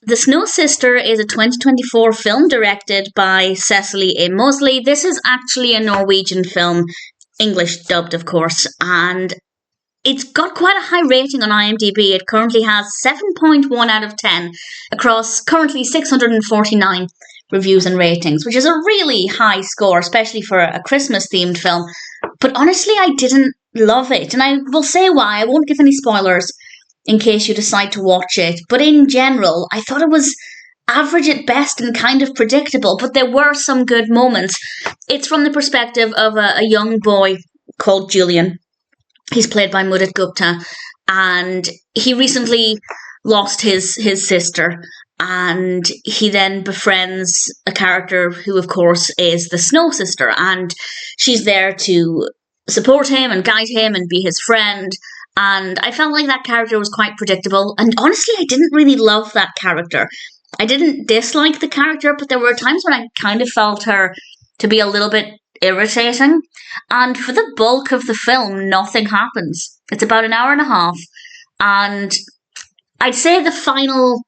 The Snøsøsteren is a 2024 film directed by Cecily A. Mosley. This is actually a Norwegian film, English dubbed, of course, and it's got quite a high rating on IMDb. It currently has 7.1 out of 10 across currently 649 reviews and ratings, which is a really high score, especially for a Christmas-themed film. But honestly, I didn't love it, and I will say why. I won't give any spoilers in case you decide to watch it. But in general, I thought it was average at best and kind of predictable, but there were some good moments. It's from the perspective of a young boy called Julian. He's played by Mudit Gupta, and he recently lost his sister, and he then befriends a character who, of course, is the Snøsøsteren, and she's there to support him and guide him and be his friend. And I felt like that character was quite predictable. And honestly, I didn't really love that character. I didn't dislike the character, but there were times when I kind of felt her to be a little bit irritating. And for the bulk of the film, nothing happens. It's about an hour and a half. And I'd say the final,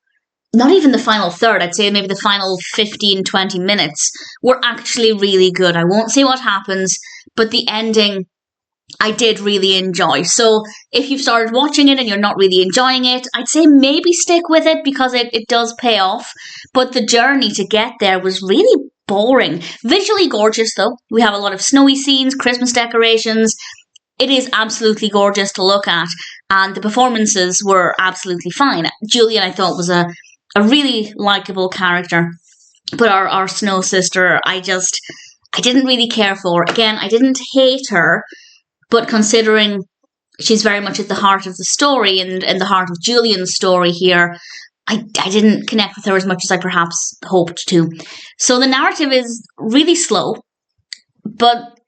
not even the final third, I'd say maybe the final 15, 20 minutes were actually really good. I won't say what happens, but the ending I did really enjoy. So if you've started watching it and you're not really enjoying it, I'd say maybe stick with it because it does pay off. But the journey to get there was really boring. Visually gorgeous though. We have a lot of snowy scenes, Christmas decorations. It is absolutely gorgeous to look at. And the performances were absolutely fine. Julian, I thought, was a really likeable character. But our Snøsøsteren, I didn't really care for. Again, I didn't hate her. But considering she's very much at the heart of the story and the heart of Julian's story here, I didn't connect with her as much as I perhaps hoped to. So the narrative is really slow, but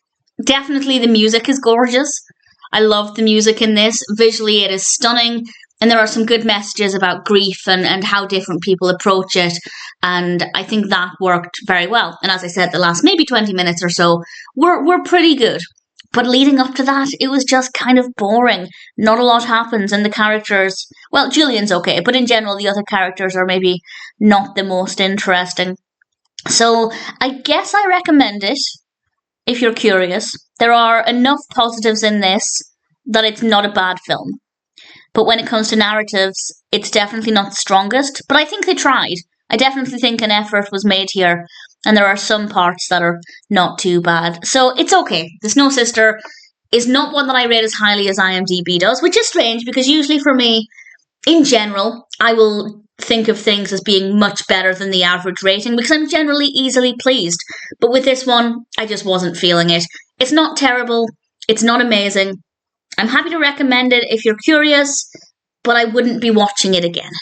definitely the music is gorgeous. I love the music in this. Visually, it is stunning. And there are some good messages about grief and how different people approach it. And I think that worked very well. And as I said, the last maybe 20 minutes or so were pretty good. But leading up to that, it was just kind of boring. Not a lot happens, and the characters, well, Julian's okay, but in general, the other characters are maybe not the most interesting. So I guess I recommend it if you're curious. There are enough positives in this that it's not a bad film. But when it comes to narratives, it's definitely not the strongest, but I think they tried. I definitely think an effort was made here. And there are some parts that are not too bad. So it's okay. The Snøsøsteren is not one that I rate as highly as IMDb does, which is strange because usually for me, in general, I will think of things as being much better than the average rating because I'm generally easily pleased. But with this one, I just wasn't feeling it. It's not terrible. It's not amazing. I'm happy to recommend it if you're curious, but I wouldn't be watching it again.